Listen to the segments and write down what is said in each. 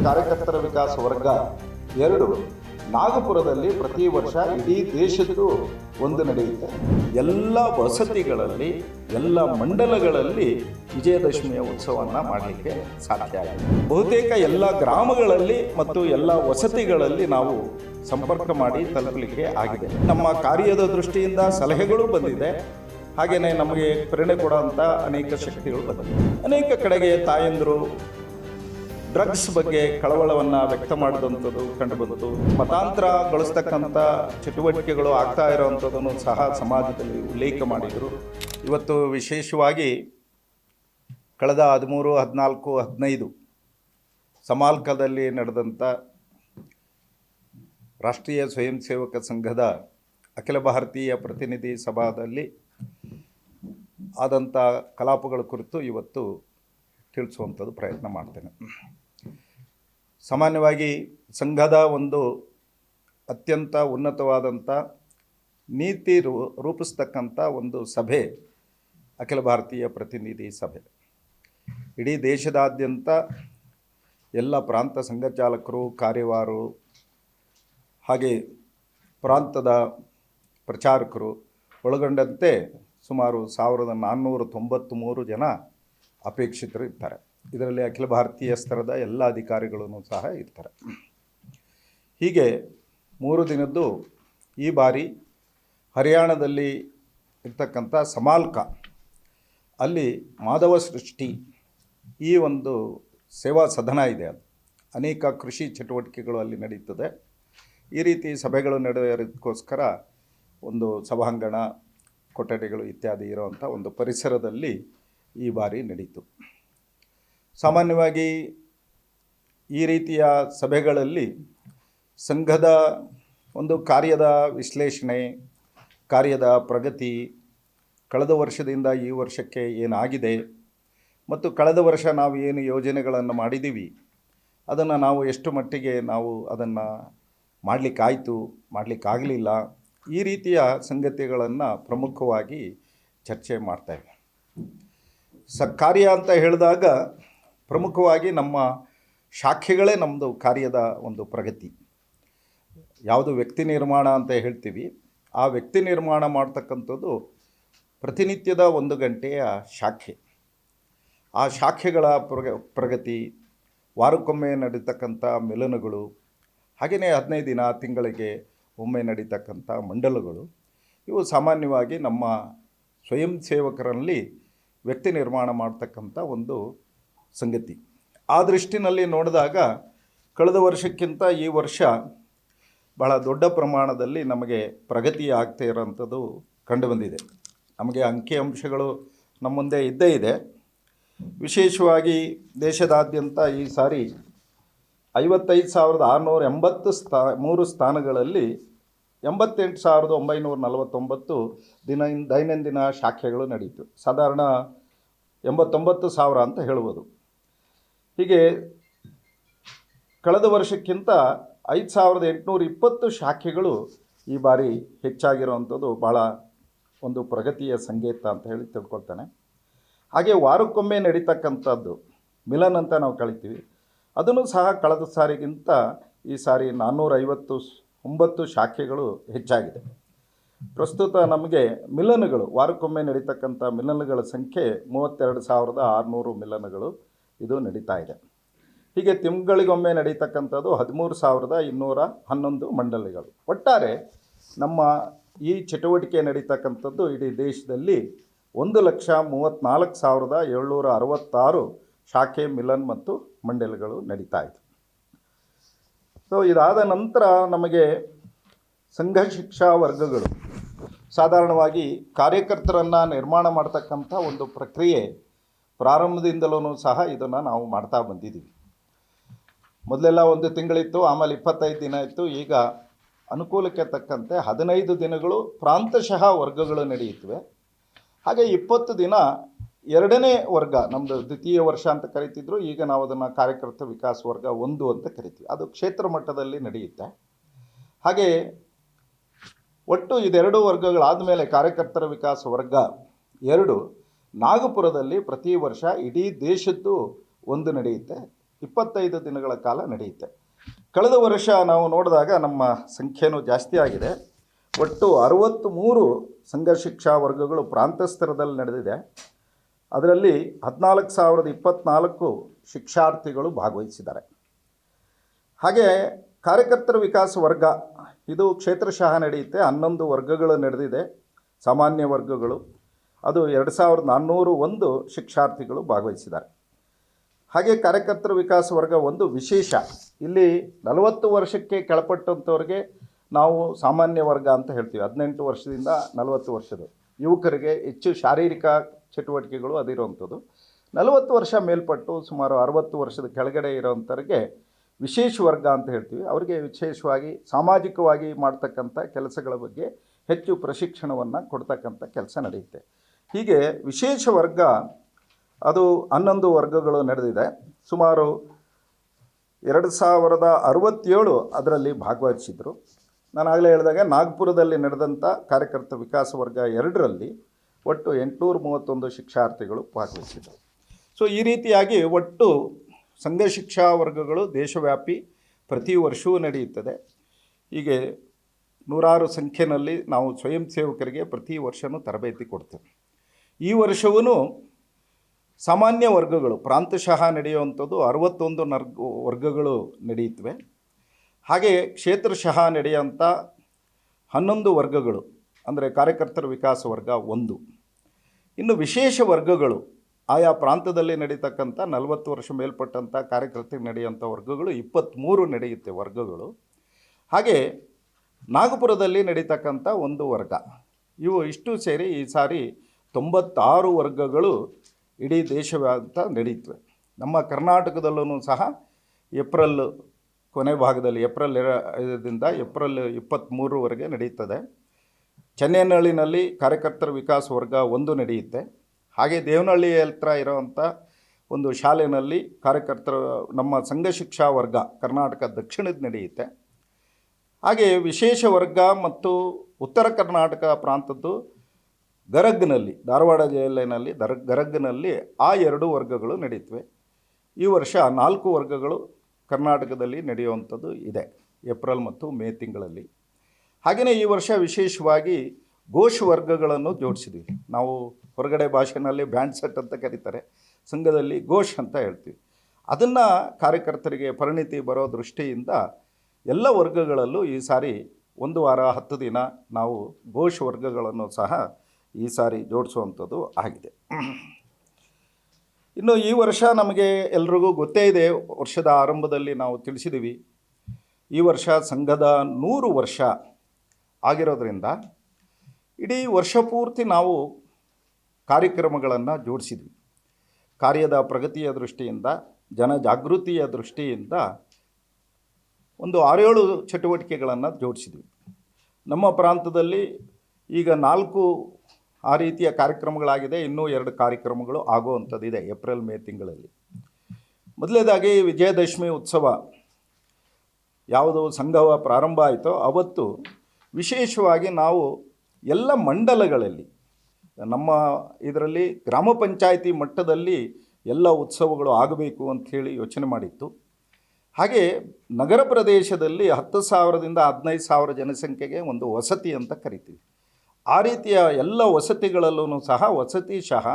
ಕಾರ್ಯಕರ್ತರ ವಿಕಾಸ ವರ್ಗ 2 ನಾಗಪುರದಲ್ಲಿ ಪ್ರತಿ ವರ್ಷ ಇಡೀ ದೇಶದ್ದು ಒಂದು ನಡೆಯುತ್ತೆ. ಎಲ್ಲ ವಸತಿಗಳಲ್ಲಿ, ಎಲ್ಲ ಮಂಡಲಗಳಲ್ಲಿ ವಿಜಯದಶಮಿಯ ಉತ್ಸವವನ್ನು ಮಾಡಲಿಕ್ಕೆ ಸಾಧ್ಯ ಆಗಿದೆ. ಬಹುತೇಕ ಎಲ್ಲ ಗ್ರಾಮಗಳಲ್ಲಿ ಮತ್ತು ಎಲ್ಲ ವಸತಿಗಳಲ್ಲಿ ನಾವು ಸಂಪರ್ಕ ಮಾಡಿ ತಲುಪಲಿಕ್ಕೆ ಆಗಿದೆ. ನಮ್ಮ ಕಾರ್ಯದ ದೃಷ್ಟಿಯಿಂದ ಸಲಹೆಗಳು ಬಂದಿದೆ. ಹಾಗೆಯೇ ನಮಗೆ ಪ್ರೇರಣೆ ಕೊಡುವಂಥ ಅನೇಕ ಶಕ್ತಿಗಳು ಬಂದಿದೆ. ಅನೇಕ ಕಡೆಗೆ ತಾಯಂದಿರು ಡ್ರಗ್ಸ್ ಬಗ್ಗೆ ಕಳವಳವನ್ನು ವ್ಯಕ್ತ ಮಾಡಿದಂಥದ್ದು ಕಂಡುಬಂತು. ಮತಾಂತರಗೊಳಿಸ್ತಕ್ಕಂಥ ಚಟುವಟಿಕೆಗಳು ಆಗ್ತಾ ಇರೋವಂಥದ್ದನ್ನು ಸಹ ಸಮಾಜದಲ್ಲಿ ಉಲ್ಲೇಖ ಮಾಡಿದರು. ಇವತ್ತು ವಿಶೇಷವಾಗಿ ಕಳೆದ 13, 14, 15 ಸಮಾಲ್ಕದಲ್ಲಿ ನಡೆದಂಥ ರಾಷ್ಟ್ರೀಯ ಸ್ವಯಂ ಸೇವಕ ಸಂಘದ ಅಖಿಲ ಭಾರತೀಯ ಪ್ರತಿನಿಧಿ ಸಭಾದಲ್ಲಿ ಆದಂಥ ಕಲಾಪಗಳ ಕುರಿತು ಇವತ್ತು ತಿಳಿಸುವಂಥದ್ದು ಪ್ರಯತ್ನ ಮಾಡ್ತೇನೆ. ಸಾಮಾನ್ಯವಾಗಿ ಸಂಘದ ಒಂದು ಅತ್ಯಂತ ಉನ್ನತವಾದಂಥ ನೀತಿ ರೂಪಿಸ್ತಕ್ಕಂಥ ಒಂದು ಸಭೆ ಅಖಿಲ ಭಾರತೀಯ ಪ್ರತಿನಿಧಿ ಸಭೆ. ಇಡೀ ದೇಶದಾದ್ಯಂತ ಎಲ್ಲ ಪ್ರಾಂತ ಸಂಘಚಾಲಕರು, ಕಾರ್ಯವಾರು, ಹಾಗೆ ಪ್ರಾಂತದ ಪ್ರಚಾರಕರು ಒಳಗೊಂಡಂತೆ ಸುಮಾರು 1493 ಜನ ಅಪೇಕ್ಷಿತರು ಇರ್ತಾರೆ. ಇದರಲ್ಲಿ ಅಖಿಲ ಭಾರತೀಯ ಸ್ತರದ ಎಲ್ಲ ಅಧಿಕಾರಿಗಳೂ ಸಹ ಇರ್ತಾರೆ. ಹೀಗೆ 3 ದಿನದ್ದು ಈ ಬಾರಿ ಹರಿಯಾಣದಲ್ಲಿ ಇರ್ತಕ್ಕಂಥ ಸಮಾಲ್ಕ ಅಲ್ಲಿ ಮಾಧವ ಸೃಷ್ಟಿ ಈ ಒಂದು ಸೇವಾ ಸದನ ಇದೆ. ಅದು ಅನೇಕ ಕೃಷಿ ಚಟುವಟಿಕೆಗಳು ಅಲ್ಲಿ ನಡೀತದೆ. ಈ ರೀತಿ ಸಭೆಗಳು ನಡೆಯೋದಕ್ಕೋಸ್ಕರ ಒಂದು ಸಭಾಂಗಣ, ಕೊಠಡಿಗಳು ಇತ್ಯಾದಿ ಇರುವಂಥ ಒಂದು ಪರಿಸರದಲ್ಲಿ ಈ ಬಾರಿ ನಡೀತು. ಸಾಮಾನ್ಯವಾಗಿ ಈ ರೀತಿಯ ಸಭೆಗಳಲ್ಲಿ ಸಂಘದ ಒಂದು ಕಾರ್ಯದ ವಿಶ್ಲೇಷಣೆ, ಕಾರ್ಯದ ಪ್ರಗತಿ, ಕಳೆದ ವರ್ಷದಿಂದ ಈ ವರ್ಷಕ್ಕೆ ಏನಾಗಿದೆ ಮತ್ತು ಕಳೆದ ವರ್ಷ ನಾವು ಏನು ಯೋಜನೆಗಳನ್ನು ಮಾಡಿದ್ದೀವಿ ಅದನ್ನು ನಾವು ಎಷ್ಟು ಮಟ್ಟಿಗೆ ನಾವು ಅದನ್ನು ಮಾಡಲಿಕ್ಕಾಯಿತು, ಮಾಡಲಿಕ್ಕಾಗಲಿಲ್ಲ, ಈ ರೀತಿಯ ಸಂಗತಿಗಳನ್ನು ಪ್ರಮುಖವಾಗಿ ಚರ್ಚೆ ಮಾಡ್ತೇವೆ. ಕಾರ್ಯ ಅಂತ ಹೇಳಿದಾಗ ಪ್ರಮುಖವಾಗಿ ನಮ್ಮ ಶಾಖೆಗಳೇ ನಮ್ಮದು ಕಾರ್ಯದ ಒಂದು ಪ್ರಗತಿ. ಯಾವುದು ವ್ಯಕ್ತಿ ನಿರ್ಮಾಣ ಅಂತ ಹೇಳ್ತೀವಿ, ಆ ವ್ಯಕ್ತಿ ನಿರ್ಮಾಣ ಮಾಡ್ತಕ್ಕಂಥದ್ದು ಪ್ರತಿನಿತ್ಯದ 1 ಗಂಟೆಯ ಶಾಖೆ. ಆ ಶಾಖೆಗಳ ಪ್ರಗತಿ, ವಾರಕ್ಕೊಮ್ಮೆ ನಡೀತಕ್ಕಂಥ ಮಿಲನಗಳು, ಹಾಗೆಯೇ 15 ದಿನ, ತಿಂಗಳಿಗೆ ಒಮ್ಮೆ ನಡೀತಕ್ಕಂಥ ಮಂಡಲಗಳು, ಇವು ಸಾಮಾನ್ಯವಾಗಿ ನಮ್ಮ ಸ್ವಯಂ ಸೇವಕರಲ್ಲಿ ವ್ಯಕ್ತಿ ನಿರ್ಮಾಣ ಮಾಡ್ತಕ್ಕಂಥ ಒಂದು ಸಂಗತಿ. ಆ ದೃಷ್ಟಿನಲ್ಲಿ ನೋಡಿದಾಗ ಕಳೆದ ವರ್ಷಕ್ಕಿಂತ ಈ ವರ್ಷ ಬಹಳ ದೊಡ್ಡ ಪ್ರಮಾಣದಲ್ಲಿ ನಮಗೆ ಪ್ರಗತಿ ಆಗ್ತಾ ಇರೋಂಥದ್ದು ಕಂಡುಬಂದಿದೆ. ನಮಗೆ ಅಂಕಿಅಂಶಗಳು ನಮ್ಮ ಮುಂದೆ ಇದ್ದೇ ಇದೆ. ವಿಶೇಷವಾಗಿ ದೇಶದಾದ್ಯಂತ ಈ ಸಾರಿ 55,683 ಸ್ಥಾನಗಳಲ್ಲಿ 88,949 ದೈನಂದಿನ ಶಾಖೆಗಳು ನಡೀತು. ಸಾಧಾರಣ 89,000 ಅಂತ ಹೇಳ್ಬೋದು. ಹೀಗೆ ಕಳೆದ ವರ್ಷಕ್ಕಿಂತ 5,820 ಶಾಖೆಗಳು ಈ ಬಾರಿ ಹೆಚ್ಚಾಗಿರುವಂಥದ್ದು ಭಾಳ ಒಂದು ಪ್ರಗತಿಯ ಸಂಕೇತ ಅಂತ ಹೇಳಿ ತಿಳ್ಕೊಳ್ತಾನೆ. ಹಾಗೆ ವಾರಕ್ಕೊಮ್ಮೆ ನಡೀತಕ್ಕಂಥದ್ದು ಮಿಲನ್ ಅಂತ ನಾವು ಕಳಿತೀವಿ, ಅದನ್ನು ಸಹ ಕಳೆದ ಸಾರಿಗಿಂತ ಈ ಸಾರಿ 459 ಶಾಖೆಗಳು ಹೆಚ್ಚಾಗಿದೆ. ಪ್ರಸ್ತುತ ನಮಗೆ ಮಿಲನ್ಗಳು, ವಾರಕ್ಕೊಮ್ಮೆ ನಡೀತಕ್ಕಂಥ ಮಿಲನ್ಗಳ ಸಂಖ್ಯೆ 32,600 ಮಿಲನ್ಗಳು ಇದು ನಡೀತಾ ಇದೆ. ಹೀಗೆ ತಿಂಗಳಿಗೊಮ್ಮೆ ನಡೀತಕ್ಕಂಥದ್ದು 13,211 ಮಂಡಳಿಗಳು. ಒಟ್ಟಾರೆ ನಮ್ಮ ಈ ಚಟುವಟಿಕೆ ನಡೀತಕ್ಕಂಥದ್ದು ಇಡೀ ದೇಶದಲ್ಲಿ 1,34,766 ಶಾಖೆ, ಮಿಲನ್ ಮತ್ತು ಮಂಡಳಿಗಳು ನಡೀತಾ ಇದೆ. ಸೊ ಇದಾದ ನಂತರ ನಮಗೆ ಸಂಘ ಶಿಕ್ಷಾ ವರ್ಗಗಳು, ಸಾಧಾರಣವಾಗಿ ಕಾರ್ಯಕರ್ತರನ್ನು ನಿರ್ಮಾಣ ಮಾಡ್ತಕ್ಕಂಥ ಒಂದು ಪ್ರಕ್ರಿಯೆ ಪ್ರಾರಂಭದಿಂದಲೂ ಸಹ ಇದನ್ನು ನಾವು ಮಾಡ್ತಾ ಬಂದಿದ್ದೀವಿ. ಮೊದಲೆಲ್ಲ 1 ತಿಂಗಳಿತ್ತು, ಆಮೇಲೆ 25 ದಿನ ಇತ್ತು. ಈಗ ಅನುಕೂಲಕ್ಕೆ ತಕ್ಕಂತೆ 15 ದಿನಗಳು ಪ್ರಾಂತಶಃ ವರ್ಗಗಳು ನಡೆಯುತ್ತವೆ. ಹಾಗೆ 20 ದಿನ 2ನೇ ವರ್ಗ, ನಮ್ಮದು ದ್ವಿತೀಯ ವರ್ಷ ಅಂತ ಕರಿತಿದ್ರು, ಈಗ ನಾವು ಅದನ್ನು ಕಾರ್ಯಕರ್ತ ವಿಕಾಸ ವರ್ಗ 1 ಅಂತ ಕರಿತೀವಿ. ಅದು ಕ್ಷೇತ್ರ ಮಟ್ಟದಲ್ಲಿ ನಡೆಯುತ್ತೆ. ಹಾಗೆ ಒಟ್ಟು ಇದೆರಡು ವರ್ಗಗಳಾದ ಮೇಲೆ ಕಾರ್ಯಕರ್ತರ ವಿಕಾಸ ವರ್ಗ 2 ನಾಗಪುರದಲ್ಲಿ ಪ್ರತಿ ವರ್ಷ ಇಡೀ ದೇಶದ್ದು ಒಂದು ನಡೆಯುತ್ತೆ. 25 ದಿನಗಳ ಕಾಲ ನಡೆಯುತ್ತೆ. ಕಳೆದ ವರ್ಷ ನಾವು ನೋಡಿದಾಗ ನಮ್ಮ ಸಂಖ್ಯೆಯೂ ಜಾಸ್ತಿ ಆಗಿದೆ. ಒಟ್ಟು 63 ಸಂಘ ಶಿಕ್ಷಾ ವರ್ಗಗಳು ಪ್ರಾಂತ ಸ್ತರದಲ್ಲಿ ನಡೆದಿದೆ. ಅದರಲ್ಲಿ 14,024 ಶಿಕ್ಷಾರ್ಥಿಗಳು ಭಾಗವಹಿಸಿದ್ದಾರೆ. ಹಾಗೆ ಕಾರ್ಯಕರ್ತರ ವಿಕಾಸ ವರ್ಗ ಇದು ಕ್ಷೇತ್ರಶಃ ನಡೆಯುತ್ತೆ. 11 ವರ್ಗಗಳು ನಡೆದಿದೆ. ಸಾಮಾನ್ಯ ವರ್ಗಗಳು ಅದು 2,401 ಶಿಕ್ಷಾರ್ಥಿಗಳು ಭಾಗವಹಿಸಿದ್ದಾರೆ. ಹಾಗೆ ಕಾರ್ಯಕರ್ತರ ವಿಕಾಸ ವರ್ಗ ಒಂದು ವಿಶೇಷ, ಇಲ್ಲಿ 40 ವರ್ಷಕ್ಕೆ ಕೆಳಪಟ್ಟಂಥವ್ರಿಗೆ ನಾವು ಸಾಮಾನ್ಯ ವರ್ಗ ಅಂತ ಹೇಳ್ತೀವಿ. 18 ವರ್ಷದಿಂದ 40 ವರ್ಷದ ಯುವಕರಿಗೆ ಹೆಚ್ಚು ಶಾರೀರಿಕ ಚಟುವಟಿಕೆಗಳು ಅದಿರುವಂಥದ್ದು. 40 ವರ್ಷ ಮೇಲ್ಪಟ್ಟು ಸುಮಾರು 60 ವರ್ಷದ ಕೆಳಗಡೆ ಇರೋವಂಥವ್ರಿಗೆ ವಿಶೇಷ ವರ್ಗ ಅಂತ ಹೇಳ್ತೀವಿ. ಅವರಿಗೆ ವಿಶೇಷವಾಗಿ ಸಾಮಾಜಿಕವಾಗಿ ಮಾಡ್ತಕ್ಕಂಥ ಕೆಲಸಗಳ ಬಗ್ಗೆ ಹೆಚ್ಚು ಪ್ರಶಿಕ್ಷಣವನ್ನು ಕೊಡ್ತಕ್ಕಂಥ ಕೆಲಸ ನಡೆಯುತ್ತೆ. ಹೀಗೆ ವಿಶೇಷ ವರ್ಗ ಅದು 11 ವರ್ಗಗಳು ನಡೆದಿದೆ. ಸುಮಾರು 2,067 ಅದರಲ್ಲಿ ಭಾಗವಹಿಸಿದರು. ನಾನು ಆಗಲೇ ಹೇಳಿದಾಗ ನಾಗ್ಪುರದಲ್ಲಿ ನಡೆದಂಥ ಕಾರ್ಯಕರ್ತ ವಿಕಾಸ ವರ್ಗ 2ರಲ್ಲಿ ಒಟ್ಟು 831 ಶಿಕ್ಷಾರ್ಥಿಗಳು ಭಾಗವಹಿಸಿದರು. ಸೊ ಈ ರೀತಿಯಾಗಿ ಒಟ್ಟು ಸಂಘ ಶಿಕ್ಷಾ ವರ್ಗಗಳು ದೇಶವ್ಯಾಪಿ ಪ್ರತಿ ವರ್ಷವೂ ನಡೆಯುತ್ತದೆ. ಹೀಗೆ ನೂರಾರು ಸಂಖ್ಯೆಯಲ್ಲಿ ನಾವು ಸ್ವಯಂ ಸೇವಕರಿಗೆ ಪ್ರತಿ ವರ್ಷವೂ ತರಬೇತಿ ಕೊಡ್ತೇವೆ. ಈ ವರ್ಷವೂ ಸಾಮಾನ್ಯ ವರ್ಗಗಳು ಪ್ರಾಂತಶಃ ನಡೆಯುವಂಥದ್ದು 61 ವರ್ಗಗಳು ನಡೆಯುತ್ತವೆ. ಹಾಗೆ ಕ್ಷೇತ್ರಶಃ ನಡೆಯುವಂಥ 11 ವರ್ಗಗಳು ಅಂದರೆ ಕಾರ್ಯಕರ್ತರ ವಿಕಾಸ ವರ್ಗ 1. ಇನ್ನು ವಿಶೇಷ ವರ್ಗಗಳು ಆಯಾ ಪ್ರಾಂತದಲ್ಲಿ ನಡೀತಕ್ಕಂಥ 40 ವರ್ಷ ಮೇಲ್ಪಟ್ಟಂಥ ಕಾರ್ಯಕರ್ತರಿಗೆ ನಡೆಯುವಂಥ ವರ್ಗಗಳು 23 ನಡೆಯುತ್ತೆ ವರ್ಗಗಳು. ಹಾಗೆ ನಾಗಪುರದಲ್ಲಿ ನಡೀತಕ್ಕಂಥ 1 ವರ್ಗ. ಇವು ಇಷ್ಟು ಸೇರಿ ಈ ಸಾರಿ 96 ವರ್ಗಗಳು ಇಡೀ ದೇಶವ್ಯಾಪ್ತ ನಡೆಯುತ್ತವೆ. ನಮ್ಮ ಕರ್ನಾಟಕದಲ್ಲೂ ಸಹ ಏಪ್ರಿಲ್ ಕೊನೆ ಭಾಗದಲ್ಲಿ ಏಪ್ರಿಲ್ 5ರಿಂದ ಏಪ್ರಿಲ್ 23ವರೆಗೆ ನಡೆಯುತ್ತದೆ. ಚೆನ್ನೈನಹಳ್ಳಿನಲ್ಲಿ ಕಾರ್ಯಕರ್ತರ ವಿಕಾಸ ವರ್ಗ 1 ನಡೆಯುತ್ತೆ. ಹಾಗೆ ದೇವನಹಳ್ಳಿ ಹತ್ರ ಇರೋವಂಥ ಒಂದು ಶಾಲೆಯಲ್ಲಿ ಕಾರ್ಯಕರ್ತರ ನಮ್ಮ ಸಂಘ ಶಿಕ್ಷಾ ವರ್ಗ ಕರ್ನಾಟಕ ದಕ್ಷಿಣದ ನಡೆಯುತ್ತೆ. ಹಾಗೆ ವಿಶೇಷ ವರ್ಗ ಮತ್ತು ಉತ್ತರ ಕರ್ನಾಟಕ ಪ್ರಾಂತದ್ದು ಗರಗ್ನಲ್ಲಿ, ಧಾರವಾಡ ಜಿಲ್ಲೆಯಲ್ಲಿ ಗರಗ್ನಲ್ಲಿ ಆ 2 ವರ್ಗಗಳು ನಡೆಯುತ್ತವೆ. ಈ ವರ್ಷ 4 ವರ್ಗಗಳು ಕರ್ನಾಟಕದಲ್ಲಿ ನಡೆಯುವಂಥದ್ದು ಇದೆ ಏಪ್ರಿಲ್ ಮತ್ತು ಮೇ ತಿಂಗಳಲ್ಲಿ. ಹಾಗೆಯೇ ಈ ವರ್ಷ ವಿಶೇಷವಾಗಿ ಘೋಷ್ ವರ್ಗಗಳನ್ನು ಜೋಡಿಸಿದ್ವಿ. ನಾವು ಹೊರಗಡೆ ಭಾಷೆಯಲ್ಲಿ ಬ್ಯಾಂಡ್ ಸೆಟ್ ಅಂತ ಕರೀತಾರೆ, ಸಂಘದಲ್ಲಿ ಘೋಷ್ ಅಂತ ಹೇಳ್ತೀವಿ. ಅದನ್ನು ಕಾರ್ಯಕರ್ತರಿಗೆ ಪರಿಣಿತಿ ಬರೋ ದೃಷ್ಟಿಯಿಂದ ಎಲ್ಲ ವರ್ಗಗಳಲ್ಲೂ ಈ ಸಾರಿ 1 ವಾರ 10 ದಿನ ನಾವು ಘೋಷ್ ವರ್ಗಗಳನ್ನು ಸಹ ಈ ಸಾರಿ ಜೋಡಿಸುವಂಥದ್ದು ಆಗಿದೆ. ಇನ್ನು ಈ ವರ್ಷ ನಮಗೆ ಎಲ್ರಿಗೂ ಗೊತ್ತೇ ಇದೆ, ವರ್ಷದ ಆರಂಭದಲ್ಲಿ ನಾವು ತಿಳಿಸಿದ್ದೀವಿ, ಈ ವರ್ಷ ಸಂಘದ 100 ವರ್ಷ ಆಗಿರೋದ್ರಿಂದ ಇಡೀ ವರ್ಷ ಪೂರ್ತಿ ನಾವು ಕಾರ್ಯಕ್ರಮಗಳನ್ನು ಜೋಡಿಸಿದ್ವಿ. ಕಾರ್ಯದ ಪ್ರಗತಿಯ ದೃಷ್ಟಿಯಿಂದ, ಜನಜಾಗೃತಿಯ ದೃಷ್ಟಿಯಿಂದ ಒಂದು 6-7 ಚಟುವಟಿಕೆಗಳನ್ನು ಜೋಡಿಸಿದ್ವಿ. ನಮ್ಮ ಪ್ರಾಂತದಲ್ಲಿ ಈಗ 4 ಆ ರೀತಿಯ ಕಾರ್ಯಕ್ರಮಗಳಾಗಿದೆ. ಇನ್ನೂ 2 ಕಾರ್ಯಕ್ರಮಗಳು ಆಗುವಂಥದ್ದಿದೆ ಏಪ್ರಿಲ್ ಮೇ ತಿಂಗಳಲ್ಲಿ. ಮೊದಲನೇದಾಗಿ ವಿಜಯದಶಮಿ ಉತ್ಸವ ಯಾವುದು ಸಂಘವ ಪ್ರಾರಂಭ ಆಯಿತೋ ಅವತ್ತು ವಿಶೇಷವಾಗಿ ನಾವು ಎಲ್ಲ ಮಂಡಲಗಳಲ್ಲಿ ನಮ್ಮ ಇದರಲ್ಲಿ ಗ್ರಾಮ ಪಂಚಾಯಿತಿ ಮಟ್ಟದಲ್ಲಿ ಎಲ್ಲ ಉತ್ಸವಗಳು ಆಗಬೇಕು ಅಂಥೇಳಿ ಯೋಚನೆ ಮಾಡಿತ್ತು. ಹಾಗೆ ನಗರ ಪ್ರದೇಶದಲ್ಲಿ 10,000ದಿಂದ 15,000 ಜನಸಂಖ್ಯೆಗೆ ಒಂದು ವಸತಿ ಅಂತ ಕರಿತೀವಿ. ಆ ರೀತಿಯ ಎಲ್ಲ ವಸತಿಗಳಲ್ಲೂ ಸಹ ವಸತಿಶಃ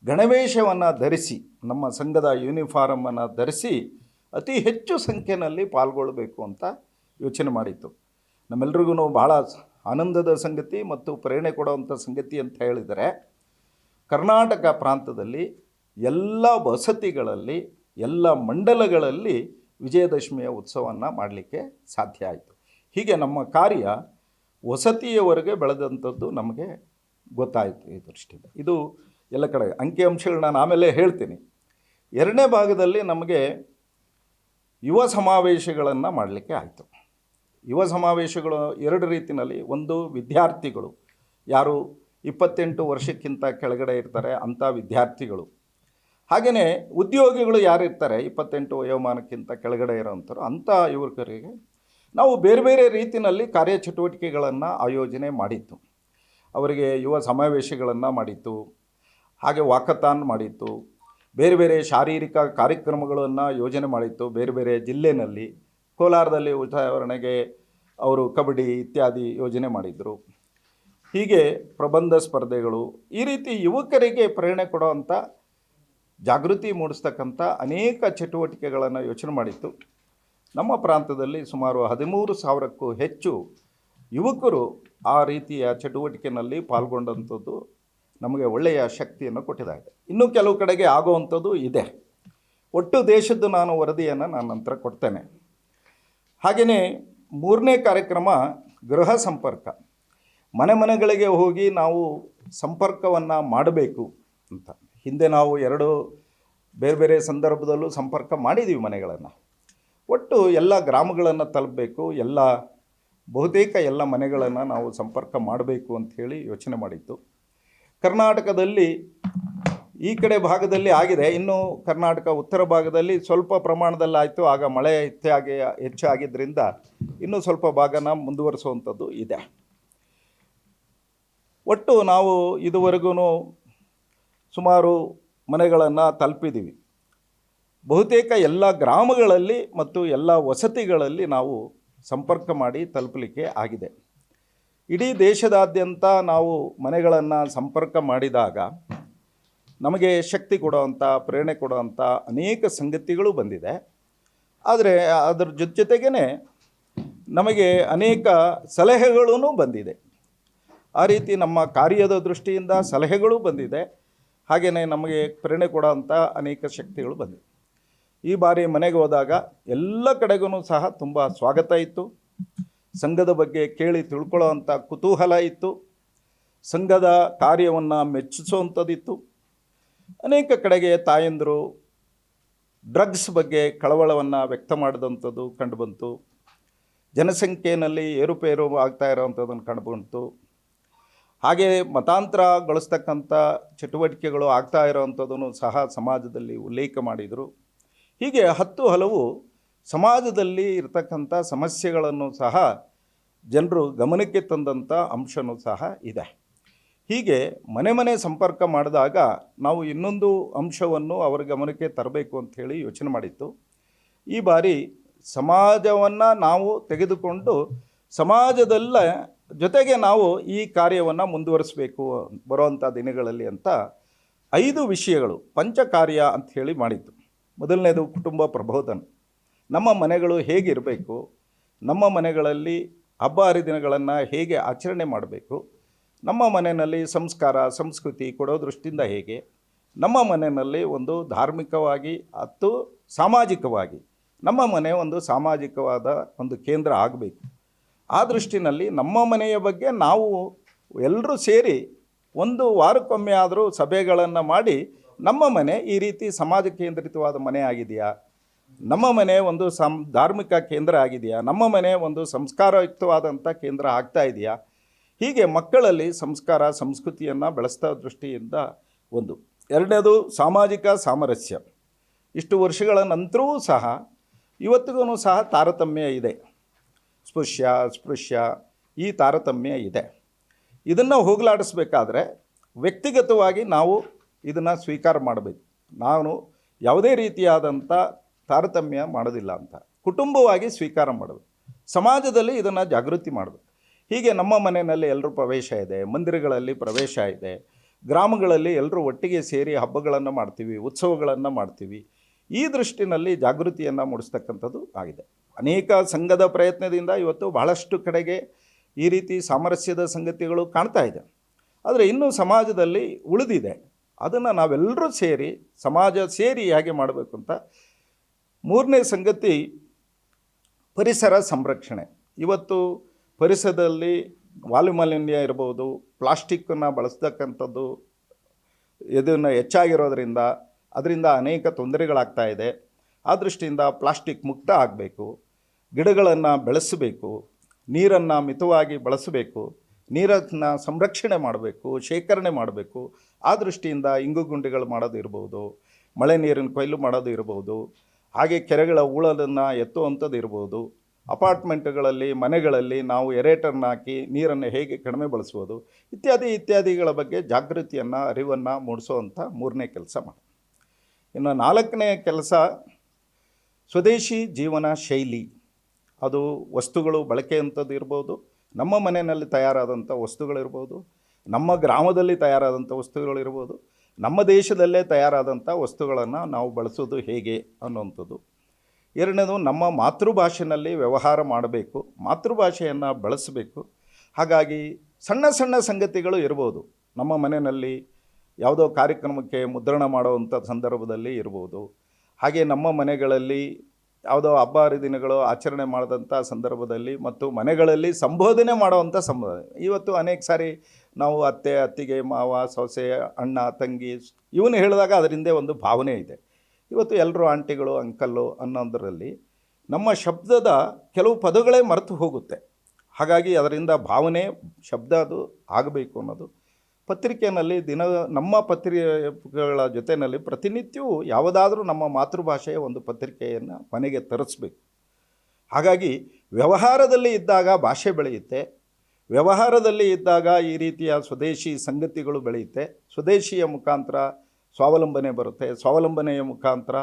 ಗಣವೇಶವನ್ನು ಧರಿಸಿ, ನಮ್ಮ ಸಂಘದ ಯೂನಿಫಾರ್ಮನ್ನು ಧರಿಸಿ ಅತಿ ಹೆಚ್ಚು ಸಂಖ್ಯೆಯಲ್ಲಿ ಪಾಲ್ಗೊಳ್ಳಬೇಕು ಅಂತ ಯೋಚನೆ ಮಾಡಿತ್ತು. ನಮ್ಮೆಲ್ರಿಗೂ ಬಹಳ ಆನಂದದ ಸಂಗತಿ ಮತ್ತು ಪ್ರೇರಣೆ ಕೊಡುವಂಥ ಸಂಗತಿ ಅಂತ ಹೇಳಿದರೆ, ಕರ್ನಾಟಕ ಪ್ರಾಂತದಲ್ಲಿ ಎಲ್ಲ ವಸತಿಗಳಲ್ಲಿ ಎಲ್ಲ ಮಂಡಲಗಳಲ್ಲಿ ವಿಜಯದಶಮಿಯ ಉತ್ಸವವನ್ನು ಮಾಡಲಿಕ್ಕೆ ಸಾಧ್ಯ ಆಯಿತು. ಹೀಗೆ ನಮ್ಮ ಕಾರ್ಯ ವಸತಿಯವರೆಗೆ ಬೆಳೆದಂಥದ್ದು ನಮಗೆ ಗೊತ್ತಾಯಿತು. ಈ ದೃಷ್ಟಿಯಿಂದ ಇದು ಎಲ್ಲ ಕಡೆ ಅಂಕಿಅಂಶಗಳನ್ನ ನಾನು ಆಮೇಲೆ ಹೇಳ್ತೀನಿ. 2ನೇ ಭಾಗದಲ್ಲಿ ನಮಗೆ ಯುವ ಸಮಾವೇಶಗಳನ್ನು ಮಾಡಲಿಕ್ಕೆ ಆಯಿತು. ಯುವ ಸಮಾವೇಶಗಳು 2 ರೀತಿಯಲ್ಲಿ. ಒಂದು, ವಿದ್ಯಾರ್ಥಿಗಳು ಯಾರು 28 ವರ್ಷಕ್ಕಿಂತ ಕೆಳಗಡೆ ಇರ್ತಾರೆ ಅಂಥ ವಿದ್ಯಾರ್ಥಿಗಳು. ಹಾಗೆಯೇ ಉದ್ಯೋಗಿಗಳು ಯಾರು ಇರ್ತಾರೆ 28 ವಯೋಮಾನಕ್ಕಿಂತ ಕೆಳಗಡೆ ಇರೋವಂಥವ್ರು, ಅಂಥ ಯುವಕರಿಗೆ ನಾವು ಬೇರೆ ಬೇರೆ ರೀತಿಯಲ್ಲಿ ಕಾರ್ಯಚಟುವಟಿಕೆಗಳನ್ನು ಆಯೋಜನೆ ಮಾಡಿತ್ತು. ಅವರಿಗೆ ಯುವ ಸಮಾವೇಶಗಳನ್ನು ಮಾಡಿತ್ತು, ಹಾಗೆ ವಾಕಥಾನ್ ಮಾಡಿತ್ತು, ಬೇರೆ ಬೇರೆ ಶಾರೀರಿಕ ಕಾರ್ಯಕ್ರಮಗಳನ್ನು ಯೋಜನೆ ಮಾಡಿತ್ತು. ಬೇರೆ ಬೇರೆ ಜಿಲ್ಲೆಯಲ್ಲಿ ಕೋಲಾರದಲ್ಲಿ ಉದಾಹರಣೆಗೆ ಅವರು ಕಬಡ್ಡಿ ಇತ್ಯಾದಿ ಯೋಜನೆ ಮಾಡಿದರು. ಹೀಗೆ ಪ್ರಬಂಧ ಸ್ಪರ್ಧೆಗಳು, ಈ ರೀತಿ ಯುವಕರಿಗೆ ಪ್ರೇರಣೆ ಕೊಡುವಂಥ, ಜಾಗೃತಿ ಮೂಡಿಸ್ತಕ್ಕಂಥ ಅನೇಕ ಚಟುವಟಿಕೆಗಳನ್ನು ಯೋಚನೆ ಮಾಡಿತ್ತು. ನಮ್ಮ ಪ್ರಾಂತದಲ್ಲಿ ಸುಮಾರು 13,000ಕ್ಕೂ ಹೆಚ್ಚು ಯುವಕರು ಆ ರೀತಿಯ ಚಟುವಟಿಕೆಯಲ್ಲಿ ಪಾಲ್ಗೊಂಡಂಥದ್ದು ನಮಗೆ ಒಳ್ಳೆಯ ಶಕ್ತಿಯನ್ನು ಕೊಟ್ಟಿದ್ದಾಗಿದೆ. ಇನ್ನೂ ಕೆಲವು ಕಡೆಗೆ ಆಗುವಂಥದ್ದು ಇದೆ. ಒಟ್ಟು ದೇಶದ್ದು ನಾನು ವರದಿಯನ್ನು ನಾನು ನಂತರ ಕೊಡ್ತೇನೆ. ಹಾಗೆಯೇ 3ನೇ ಕಾರ್ಯಕ್ರಮ ಗೃಹ ಸಂಪರ್ಕ. ಮನೆ ಮನೆಗಳಿಗೆ ಹೋಗಿ ನಾವು ಸಂಪರ್ಕವನ್ನು ಮಾಡಬೇಕು ಅಂತ. ಹಿಂದೆ ನಾವು 2 ಬೇರೆ ಬೇರೆ ಸಂದರ್ಭದಲ್ಲೂ ಸಂಪರ್ಕ ಮಾಡಿದ್ದೀವಿ ಮನೆಗಳನ್ನು. ಒಟ್ಟು ಎಲ್ಲ ಗ್ರಾಮಗಳನ್ನು ತಲುಪಬೇಕು, ಬಹುತೇಕ ಎಲ್ಲ ಮನೆಗಳನ್ನು ನಾವು ಸಂಪರ್ಕ ಮಾಡಬೇಕು ಅಂಥೇಳಿ ಯೋಚನೆ ಮಾಡಿತ್ತು. ಕರ್ನಾಟಕದಲ್ಲಿ ಈ ಕಡೆ ಭಾಗದಲ್ಲಿ ಆಗಿದೆ. ಇನ್ನು ಕರ್ನಾಟಕ ಉತ್ತರ ಭಾಗದಲ್ಲಿ ಸ್ವಲ್ಪ ಪ್ರಮಾಣದಲ್ಲಿ ಆಯಿತು. ಆಗ ಮಳೆ ಹೆಚ್ಚಾಗಿದ್ದರಿಂದ ಇನ್ನೂ ಸ್ವಲ್ಪ ಭಾಗನ ಮುಂದುವರಿಸುವಂಥದ್ದು ಇದೆ. ಒಟ್ಟು ನಾವು ಇದುವರೆಗೂ ಸುಮಾರು ಮನೆಗಳನ್ನು ತಲುಪಿದ್ದೀವಿ. ಬಹುತೇಕ ಎಲ್ಲ ಗ್ರಾಮಗಳಲ್ಲಿ ಮತ್ತು ಎಲ್ಲ ವಸತಿಗಳಲ್ಲಿ ನಾವು ಸಂಪರ್ಕ ಮಾಡಿ ತಲುಪಲಿಕ್ಕೆ ಆಗಿದೆ. ಇಡೀ ದೇಶದಾದ್ಯಂತ ನಾವು ಮನೆಗಳನ್ನು ಸಂಪರ್ಕ ಮಾಡಿದಾಗ ನಮಗೆ ಶಕ್ತಿ ಕೊಡುವಂಥ, ಪ್ರೇರಣೆ ಕೊಡುವಂಥ ಅನೇಕ ಸಂಗತಿಗಳು ಬಂದಿದೆ. ಆದರೆ ಅದರ ಜೊತೆಗೇ ನಮಗೆ ಅನೇಕ ಸಲಹೆಗಳೂ ಬಂದಿದೆ. ಆ ರೀತಿ ನಮ್ಮ ಕಾರ್ಯದ ದೃಷ್ಟಿಯಿಂದ ಸಲಹೆಗಳು ಬಂದಿದೆ. ಹಾಗೆಯೇ ನಮಗೆ ಪ್ರೇರಣೆ ಕೊಡುವಂಥ ಅನೇಕ ಶಕ್ತಿಗಳು ಬಂದಿವೆ. ಈ ಬಾರಿ ಮನೆಗೆ ಹೋದಾಗ ಎಲ್ಲ ಕಡೆಗೂ ಸಹ ತುಂಬ ಸ್ವಾಗತ ಇತ್ತು. ಸಂಘದ ಬಗ್ಗೆ ಕೇಳಿ ತಿಳ್ಕೊಳ್ಳೋವಂಥ ಕುತೂಹಲ ಇತ್ತು. ಸಂಘದ ಕಾರ್ಯವನ್ನು ಮೆಚ್ಚಿಸುವಂಥದ್ದಿತ್ತು. ಅನೇಕ ಕಡೆಗೆ ತಾಯಂದಿರು ಡ್ರಗ್ಸ್ ಬಗ್ಗೆ ಕಳವಳವನ್ನು ವ್ಯಕ್ತ ಮಾಡಿದಂಥದ್ದು ಕಂಡುಬಂತು. ಜನಸಂಖ್ಯೆಯಲ್ಲಿ ಏರುಪೇರು ಆಗ್ತಾ ಇರೋವಂಥದ್ದನ್ನು ಕಂಡುಬಂತು. ಹಾಗೆ ಮತಾಂತರಗೊಳಿಸ್ತಕ್ಕಂಥ ಚಟುವಟಿಕೆಗಳು ಆಗ್ತಾ ಇರೋವಂಥದ್ದನ್ನು ಸಹ ಸಮಾಜದಲ್ಲಿ ಉಲ್ಲೇಖ ಮಾಡಿದರು. ಹೀಗೆ ಹಲವು ಸಮಾಜದಲ್ಲಿ ಇರತಕ್ಕಂಥ ಸಮಸ್ಯೆಗಳನ್ನು ಸಹ ಜನರು ಗಮನಕ್ಕೆ ತಂದಂಥ ಅಂಶವೂ ಸಹ ಇದೆ. ಹೀಗೆ ಮನೆ ಸಂಪರ್ಕ ಮಾಡಿದಾಗ ನಾವು ಇನ್ನೊಂದು ಅಂಶವನ್ನು ಅವರ ಗಮನಕ್ಕೆ ತರಬೇಕು ಅಂಥೇಳಿ ಯೋಚನೆ ಮಾಡಿತ್ತು. ಈ ಬಾರಿ ಸಮಾಜವನ್ನು ನಾವು ತೆಗೆದುಕೊಂಡು ಸಮಾಜದಲ್ಲ ಜೊತೆಗೆ ನಾವು ಈ ಕಾರ್ಯವನ್ನು ಮುಂದುವರಿಸಬೇಕು ಬರುವಂಥ ದಿನಗಳಲ್ಲಿ ಅಂತ 5 ವಿಷಯಗಳು, ಪಂಚಕಾರ್ಯ ಅಂಥೇಳಿ ಮಾಡಿತ್ತು. ಮೊದಲನೇದು ಕುಟುಂಬ ಪ್ರಬೋಧನ. ನಮ್ಮ ಮನೆಗಳು ಹೇಗಿರಬೇಕು, ನಮ್ಮ ಮನೆಗಳಲ್ಲಿ ಹಬ್ಬ ಹರಿದಿನಗಳನ್ನು ಹೇಗೆ ಆಚರಣೆ ಮಾಡಬೇಕು, ನಮ್ಮ ಮನೆಯಲ್ಲಿ ಸಂಸ್ಕಾರ ಸಂಸ್ಕೃತಿ ಕೊಡೋ ದೃಷ್ಟಿಯಿಂದ ಹೇಗೆ, ನಮ್ಮ ಮನೆಯಲ್ಲಿ ಒಂದು ಧಾರ್ಮಿಕವಾಗಿ ಮತ್ತು ಸಾಮಾಜಿಕವಾಗಿ ನಮ್ಮ ಮನೆ ಒಂದು ಸಾಮಾಜಿಕವಾದ ಒಂದು ಕೇಂದ್ರ ಆಗಬೇಕು. ಆ ದೃಷ್ಟಿನಲ್ಲಿ ನಮ್ಮ ಮನೆಯ ಬಗ್ಗೆ ನಾವು ಎಲ್ಲರೂ ಸೇರಿ ಒಂದು ವಾರಕ್ಕೊಮ್ಮೆ ಆದರೂ ಸಭೆಗಳನ್ನು ಮಾಡಿ ನಮ್ಮ ಮನೆ ಈ ರೀತಿ ಸಮಾಜ ಕೇಂದ್ರಿತವಾದ ಮನೆ ಆಗಿದೆಯಾ, ನಮ್ಮ ಮನೆ ಒಂದು ಧಾರ್ಮಿಕ ಕೇಂದ್ರ ಆಗಿದೆಯಾ, ನಮ್ಮ ಮನೆ ಒಂದು ಸಂಸ್ಕಾರಯುಕ್ತವಾದಂಥ ಕೇಂದ್ರ ಆಗ್ತಾ ಇದೆಯಾ, ಹೀಗೆ ಮಕ್ಕಳಲ್ಲಿ ಸಂಸ್ಕಾರ ಸಂಸ್ಕೃತಿಯನ್ನು ಬೆಳೆಸ್ತಾ ದೃಷ್ಟಿಯಿಂದ ಒಂದು. ಎರಡನೇದು ಸಾಮಾಜಿಕ ಸಾಮರಸ್ಯ. ಇಷ್ಟು ವರ್ಷಗಳ ನಂತರವೂ ಸಹ ಇವತ್ತಿಗೂ ಸಹ ತಾರತಮ್ಯ ಇದೆ. ಸ್ಪೃಶ್ಯ ಈ ತಾರತಮ್ಯ ಇದೆ. ಇದನ್ನು ಹೋಗಲಾಡಿಸ್ಬೇಕಾದ್ರೆ ವ್ಯಕ್ತಿಗತವಾಗಿ ನಾವು ಇದನ್ನು ಸ್ವೀಕಾರ ಮಾಡಬೇಕು. ನಾನು ಯಾವುದೇ ರೀತಿಯಾದಂಥ ತಾರತಮ್ಯ ಮಾಡೋದಿಲ್ಲ ಅಂತ ಕುಟುಂಬವಾಗಿ ಸ್ವೀಕಾರ ಮಾಡಬೇಕು. ಸಮಾಜದಲ್ಲಿ ಇದನ್ನು ಜಾಗೃತಿ ಮಾಡಬೇಕು. ಹೀಗೆ ನಮ್ಮ ಮನೆಯಲ್ಲಿ ಎಲ್ಲರೂ ಪ್ರವೇಶ ಇದೆ, ಮಂದಿರಗಳಲ್ಲಿ ಪ್ರವೇಶ ಇದೆ, ಗ್ರಾಮಗಳಲ್ಲಿ ಎಲ್ಲರೂ ಒಟ್ಟಿಗೆ ಸೇರಿ ಹಬ್ಬಗಳನ್ನು ಮಾಡ್ತೀವಿ, ಉತ್ಸವಗಳನ್ನು ಮಾಡ್ತೀವಿ. ಈ ದೃಷ್ಟಿನಲ್ಲಿ ಜಾಗೃತಿಯನ್ನು ಮೂಡಿಸ್ತಕ್ಕಂಥದ್ದು ಆಗಿದೆ. ಅನೇಕ ಸಂಘದ ಪ್ರಯತ್ನದಿಂದ ಇವತ್ತು ಬಹಳಷ್ಟು ಕಡೆಗೆ ಈ ರೀತಿ ಸಾಮರಸ್ಯದ ಸಂಗತಿಗಳು ಕಾಣ್ತಾ ಇದೆ. ಆದರೆ ಇನ್ನೂ ಸಮಾಜದಲ್ಲಿ ಉಳಿದಿದೆ. ಅದನ್ನು ನಾವೆಲ್ಲರೂ ಸೇರಿ ಸಮಾಜ ಸೇರಿ ಹೇಗೆ ಮಾಡಬೇಕು ಅಂತ. 3ನೇ ಸಂಗತಿ ಪರಿಸರ ಸಂರಕ್ಷಣೆ. ಇವತ್ತು ಪರಿಸರದಲ್ಲಿ ವಾಯುಮಾಲಿನ್ಯ ಇರ್ಬೋದು, ಪ್ಲಾಸ್ಟಿಕ್ಕನ್ನು ಬಳಸ್ತಕ್ಕಂಥದ್ದು ಇದನ್ನು ಹೆಚ್ಚಾಗಿರೋದ್ರಿಂದ ಅದರಿಂದ ಅನೇಕ ತೊಂದರೆಗಳಾಗ್ತಾ ಇದೆ. ಆ ದೃಷ್ಟಿಯಿಂದ ಪ್ಲಾಸ್ಟಿಕ್ ಮುಕ್ತ ಆಗಬೇಕು, ಗಿಡಗಳನ್ನು ಬೆಳೆಸಬೇಕು, ನೀರನ್ನು ಮಿತವಾಗಿ ಬಳಸಬೇಕು, ನೀರನ್ನು ಸಂರಕ್ಷಣೆ ಮಾಡಬೇಕು, ಶೇಖರಣೆ ಮಾಡಬೇಕು. ಆ ದೃಷ್ಟಿಯಿಂದ ಇಂಗುಗುಂಡಿಗಳು ಮಾಡೋದು ಇರ್ಬೋದು, ಮಳೆ ನೀರಿನ ಕೊಯ್ಲು ಮಾಡೋದು ಇರ್ಬೋದು, ಹಾಗೆ ಕೆರೆಗಳ ಹೂಳನ್ನು ಎತ್ತುವಂಥದ್ದು ಇರ್ಬೋದು. ಅಪಾರ್ಟ್ಮೆಂಟ್ಗಳಲ್ಲಿ ಮನೆಗಳಲ್ಲಿ ನಾವು ಎರೇಟರ್ನ ಹಾಕಿ ನೀರನ್ನು ಹೇಗೆ ಕಡಿಮೆ ಬಳಸ್ಬೋದು ಇತ್ಯಾದಿಗಳ ಬಗ್ಗೆ ಜಾಗೃತಿಯನ್ನು ಅರಿವನ್ನು ಮೂಡಿಸುವಂಥ 3ನೇ ಕೆಲಸ ಮಾಡಿ. ಇನ್ನು 4ನೇ ಕೆಲಸ ಸ್ವದೇಶಿ ಜೀವನ ಶೈಲಿ. ಅದು ವಸ್ತುಗಳು ಬಳಕೆಯಂಥದ್ದು ಇರ್ಬೋದು, ನಮ್ಮ ಮನೆಯಲ್ಲಿ ತಯಾರಾದಂಥ ವಸ್ತುಗಳಿರ್ಬೋದು, ನಮ್ಮ ಗ್ರಾಮದಲ್ಲಿ ತಯಾರಾದಂಥ ವಸ್ತುಗಳಿರ್ಬೋದು, ನಮ್ಮ ದೇಶದಲ್ಲೇ ತಯಾರಾದಂಥ ವಸ್ತುಗಳನ್ನು ನಾವು ಬಳಸೋದು ಹೇಗೆ ಅನ್ನುವಂಥದ್ದು. ಎರಡನೇದು, ನಮ್ಮ ಮಾತೃಭಾಷೆಯಲ್ಲಿ ವ್ಯವಹಾರ ಮಾಡಬೇಕು, ಮಾತೃಭಾಷೆಯನ್ನು ಬಳಸಬೇಕು. ಹಾಗಾಗಿ ಸಣ್ಣ ಸಣ್ಣ ಸಂಗತಿಗಳು ಇರ್ಬೋದು, ನಮ್ಮ ಮನೆಯಲ್ಲಿ ಯಾವುದೋ ಕಾರ್ಯಕ್ರಮಕ್ಕೆ ಮುದ್ರಣ ಮಾಡುವಂಥ ಸಂದರ್ಭದಲ್ಲಿ ಇರ್ಬೋದು, ಹಾಗೆ ನಮ್ಮ ಮನೆಗಳಲ್ಲಿ ಯಾವುದೋ ಹಬ್ಬ ಹರಿದಿನಗಳು ಆಚರಣೆ ಮಾಡಿದಂಥ ಸಂದರ್ಭದಲ್ಲಿ ಮತ್ತು ಮನೆಗಳಲ್ಲಿ ಸಂಬೋಧನೆ ಮಾಡುವಂಥ ಇವತ್ತು ಅನೇಕ ಸಾರಿ ನಾವು ಅತ್ತೆ, ಅತ್ತಿಗೆ, ಮಾವ, ಸೊಸೆ, ಅಣ್ಣ, ತಂಗಿ ಇವನು ಹೇಳಿದಾಗ ಅದರಿಂದ ಒಂದು ಭಾವನೆ ಇದೆ. ಇವತ್ತು ಎಲ್ಲರೂ ಆಂಟಿಗಳು, ಅಂಕಲ್ಲು ಅನ್ನೋದರಲ್ಲಿ ನಮ್ಮ ಶಬ್ದದ ಕೆಲವು ಪದಗಳೇ ಮರೆತು ಹೋಗುತ್ತೆ. ಹಾಗಾಗಿ ಅದರಿಂದ ಭಾವನೆ, ಶಬ್ದ ಅದು ಆಗಬೇಕು ಅನ್ನೋದು. ಪತ್ರಿಕೆಯಲ್ಲಿ ನಮ್ಮ ಪತ್ರಿಕೆಗಳ ಜೊತೆಯಲ್ಲಿ ಪ್ರತಿನಿತ್ಯವೂ ಯಾವುದಾದ್ರೂ ನಮ್ಮ ಮಾತೃಭಾಷೆಯ ಒಂದು ಪತ್ರಿಕೆಯನ್ನು ಮನೆಗೆ ತರಿಸ್ಬೇಕು. ಹಾಗಾಗಿ ವ್ಯವಹಾರದಲ್ಲಿ ಇದ್ದಾಗ ಭಾಷೆ ಬೆಳೆಯುತ್ತೆ, ವ್ಯವಹಾರದಲ್ಲಿ ಇದ್ದಾಗ ಈ ರೀತಿಯ ಸ್ವದೇಶಿ ಸಂಗತಿಗಳು ಬೆಳೆಯುತ್ತೆ. ಸ್ವದೇಶಿಯ ಮುಖಾಂತರ ಸ್ವಾವಲಂಬನೆ ಬರುತ್ತೆ, ಸ್ವಾವಲಂಬನೆಯ ಮುಖಾಂತರ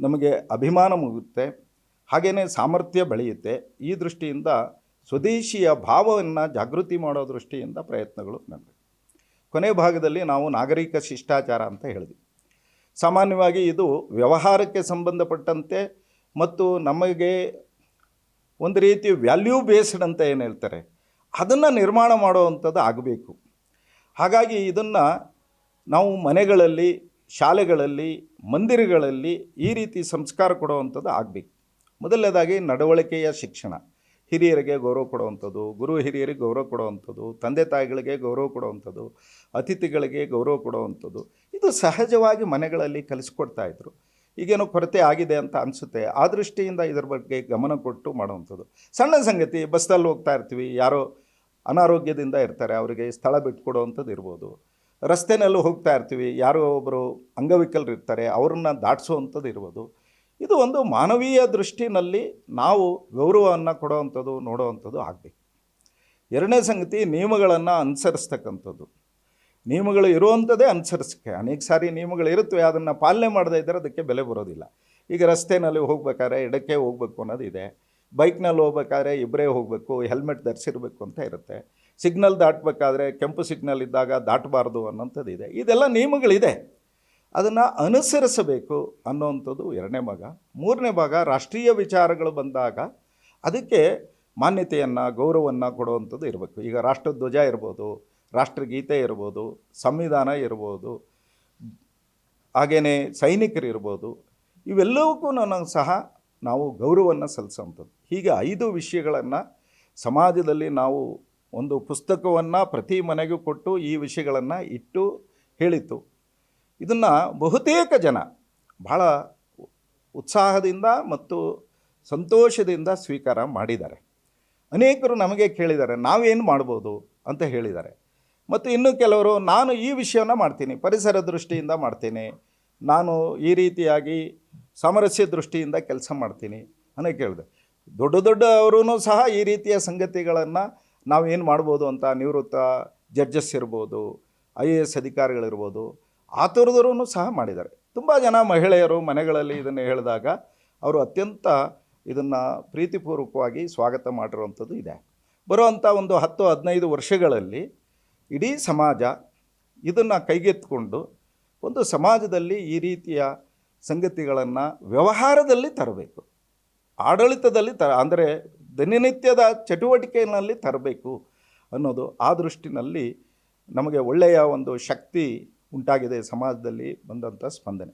ನಮಗೆ ಅಭಿಮಾನ ಮುಗುತ್ತೆ, ಹಾಗೆಯೇ ಸಾಮರ್ಥ್ಯ ಬೆಳೆಯುತ್ತೆ. ಈ ದೃಷ್ಟಿಯಿಂದ ಸ್ವದೇಶಿಯ ಭಾವವನ್ನು ಜಾಗೃತಿ ಮಾಡೋ ದೃಷ್ಟಿಯಿಂದ ಪ್ರಯತ್ನಗಳು ನಡೆದಿವೆ. ಕೊನೆ ಭಾಗದಲ್ಲಿ ನಾವು ನಾಗರಿಕ ಶಿಷ್ಟಾಚಾರ ಅಂತ ಹೇಳಿದ್ವಿ. ಸಾಮಾನ್ಯವಾಗಿ ಇದು ವ್ಯವಹಾರಕ್ಕೆ ಸಂಬಂಧಪಟ್ಟಂತೆ ಮತ್ತು ನಮಗೆ ಒಂದು ರೀತಿ ವ್ಯಾಲ್ಯೂ ಬೇಸ್ಡ್ ಅಂತ ಏನು ಹೇಳ್ತಾರೆ ಅದನ್ನು ನಿರ್ಮಾಣ ಮಾಡುವಂಥದ್ದು ಆಗಬೇಕು. ಹಾಗಾಗಿ ಇದನ್ನು ನಾವು ಮನೆಗಳಲ್ಲಿ, ಶಾಲೆಗಳಲ್ಲಿ, ಮಂದಿರಗಳಲ್ಲಿ ಈ ರೀತಿ ಸಂಸ್ಕಾರ ಕೊಡುವಂಥದ್ದು ಆಗಬೇಕು. ಮೊದಲನೇದಾಗಿ ನಡವಳಿಕೆಯ ಶಿಕ್ಷಣ, ಹಿರಿಯರಿಗೆ ಗೌರವ ಕೊಡುವಂಥದ್ದು, ಗುರು ಹಿರಿಯರಿಗೆ ಗೌರವ ಕೊಡುವಂಥದ್ದು, ತಂದೆ ತಾಯಿಗಳಿಗೆ ಗೌರವ ಕೊಡುವಂಥದ್ದು, ಅತಿಥಿಗಳಿಗೆ ಗೌರವ ಕೊಡುವಂಥದ್ದು, ಇದು ಸಹಜವಾಗಿ ಮನೆಗಳಲ್ಲಿ ಕಲಿಸ್ಕೊಡ್ತಾಯಿದ್ರು. ಈಗೇನೋ ಕೊರತೆ ಆಗಿದೆ ಅಂತ ಅನಿಸುತ್ತೆ. ಆ ದೃಷ್ಟಿಯಿಂದ ಇದರ ಬಗ್ಗೆ ಗಮನ ಕೊಟ್ಟು ಮಾಡುವಂಥದ್ದು. ಸಣ್ಣ ಸಂಗತಿ, ಬಸ್ಸಲ್ಲಿ ಹೋಗ್ತಾ ಇರ್ತೀವಿ, ಯಾರೋ ಅನಾರೋಗ್ಯದಿಂದ ಇರ್ತಾರೆ, ಅವರಿಗೆ ಸ್ಥಳ ಬಿಟ್ಕೊಡುವಂಥದ್ದು ಇರ್ಬೋದು. ರಸ್ತೆಯಲ್ಲಿ ಹೋಗ್ತಾ ಇರ್ತೀವಿ, ಯಾರೋ ಒಬ್ಬರು ಅಂಗವಿಕಲರು ಇರ್ತಾರೆ, ಅವ್ರನ್ನ ದಾಟಿಸುವಂಥದ್ದು ಇರ್ಬೋದು. ಇದು ಒಂದು ಮಾನವೀಯ ದೃಷ್ಟಿನಲ್ಲಿ ನಾವು ಗೌರವವನ್ನು ಕೊಡುವಂಥದ್ದು, ನೋಡುವಂಥದ್ದು ಆಗಬೇಕು. ಎರಡನೇ ಸಂಗತಿ, ನಿಯಮಗಳನ್ನು ಅನುಸರಿಸ್ತಕ್ಕಂಥದ್ದು. ನಿಯಮಗಳು ಇರುವಂಥದ್ದೇ ಅನುಸರಿಸಕ್ಕೆ. ಅನೇಕ ಸಾರಿ ನಿಯಮಗಳು ಇರುತ್ತವೆ, ಅದನ್ನು ಪಾಲನೆ ಮಾಡದೇ ಇದ್ದರೆ ಅದಕ್ಕೆ ಬೆಲೆ ಬರೋದಿಲ್ಲ. ಈಗ ರಸ್ತೆಯಲ್ಲಿ ಹೋಗ್ಬೇಕಾದ್ರೆ ಎಡಕ್ಕೆ ಹೋಗಬೇಕು ಅನ್ನೋದಿದೆ, ಬೈಕ್ನಲ್ಲಿ ಹೋಗ್ಬೇಕಾದ್ರೆ ಇಬ್ಬರೇ ಹೋಗಬೇಕು, ಹೆಲ್ಮೆಟ್ ಧರಿಸಿರಬೇಕು ಅಂತ ಇರುತ್ತೆ. ಸಿಗ್ನಲ್ ದಾಟಬೇಕಾದ್ರೆ ಕೆಂಪು ಸಿಗ್ನಲ್ ಇದ್ದಾಗ ದಾಟಬಾರ್ದು ಅನ್ನೋಂಥದ್ದು ಇದೆ. ಇದೆಲ್ಲ ನಿಯಮಗಳಿದೆ, ಅದನ್ನು ಅನುಸರಿಸಬೇಕು ಅನ್ನೋವಂಥದ್ದು ಎರಡನೇ ಭಾಗ. ಮೂರನೇ ಭಾಗ, ರಾಷ್ಟ್ರೀಯ ವಿಚಾರಗಳು ಬಂದಾಗ ಅದಕ್ಕೆ ಮಾನ್ಯತೆಯನ್ನು, ಗೌರವವನ್ನು ಕೊಡುವಂಥದ್ದು ಇರಬೇಕು. ಈಗ ರಾಷ್ಟ್ರಧ್ವಜ ಇರ್ಬೋದು, ರಾಷ್ಟ್ರಗೀತೆ ಇರ್ಬೋದು, ಸಂವಿಧಾನ ಇರ್ಬೋದು, ಹಾಗೆಯೇ ಸೈನಿಕರು ಇರ್ಬೋದು, ಇವೆಲ್ಲವಕ್ಕೂ ಸಹ ನಾವು ಗೌರವವನ್ನು ಸಲ್ಲಿಸುವಂಥದ್ದು. ಹೀಗೆ 5 ವಿಷಯಗಳನ್ನು ಸಮಾಜದಲ್ಲಿ ನಾವು ಒಂದು ಪುಸ್ತಕವನ್ನು ಪ್ರತಿ ಮನೆಗೂ ಕೊಟ್ಟು ಈ ವಿಷಯಗಳನ್ನು ಇಟ್ಟು ಹೇಳಿತ್ತು. ಇದನ್ನು ಬಹುತೇಕ ಜನ ಭಾಳ ಉತ್ಸಾಹದಿಂದ ಮತ್ತು ಸಂತೋಷದಿಂದ ಸ್ವೀಕಾರ ಮಾಡಿದ್ದಾರೆ. ಅನೇಕರು ನಮಗೆ ಕೇಳಿದ್ದಾರೆ, ನಾವೇನು ಮಾಡ್ಬೋದು ಅಂತ ಹೇಳಿದ್ದಾರೆ. ಮತ್ತು ಇನ್ನು ಕೆಲವರು, ನಾನು ಈ ವಿಷಯವನ್ನು ಮಾಡ್ತೀನಿ, ಪರಿಸರ ದೃಷ್ಟಿಯಿಂದ ಮಾಡ್ತೀನಿ, ನಾನು ಈ ರೀತಿಯಾಗಿ ಸಾಮರಸ್ಯ ದೃಷ್ಟಿಯಿಂದ ಕೆಲಸ ಮಾಡ್ತೀನಿ ಅನ್ನೋ ಕೇಳಿದೆ. ದೊಡ್ಡವರೂ ಸಹ ಈ ರೀತಿಯ ಸಂಗತಿಗಳನ್ನು ನಾವೇನು ಮಾಡ್ಬೋದು ಅಂತ, ನಿವೃತ್ತ ಜಡ್ಜಸ್ ಇರ್ಬೋದು, IAS ಅಧಿಕಾರಿಗಳಿರ್ಬೋದು, ಆ ಥರದವರೂ ಸಹ ಮಾಡಿದ್ದಾರೆ. ತುಂಬ ಜನ ಮಹಿಳೆಯರು ಮನೆಗಳಲ್ಲಿ ಇದನ್ನು ಹೇಳಿದಾಗ ಅವರು ಅತ್ಯಂತ ಇದನ್ನು ಪ್ರೀತಿಪೂರ್ವಕವಾಗಿ ಸ್ವಾಗತ ಮಾಡಿರುವಂಥದ್ದು ಇದೆ. ಬರುವಂಥ ಒಂದು 10-15 ವರ್ಷಗಳಲ್ಲಿ ಇಡೀ ಸಮಾಜ ಇದನ್ನು ಕೈಗೆತ್ತಿಕೊಂಡು ಒಂದು ಸಮಾಜದಲ್ಲಿ ಈ ರೀತಿಯ ಸಂಗತಿಗಳನ್ನು ವ್ಯವಹಾರದಲ್ಲಿ ತರಬೇಕು, ಆಡಳಿತದಲ್ಲಿ ಅಂದರೆ ದಿನನಿತ್ಯದ ಚಟುವಟಿಕೆಯಲ್ಲಿ ತರಬೇಕು ಅನ್ನೋದು. ಆ ದೃಷ್ಟಿನಲ್ಲಿ ನಮಗೆ ಒಳ್ಳೆಯ ಒಂದು ಶಕ್ತಿ ಉಂಟಾಗಿದೆ ಸಮಾಜದಲ್ಲಿ ಬಂದಂಥ ಸ್ಪಂದನೆ.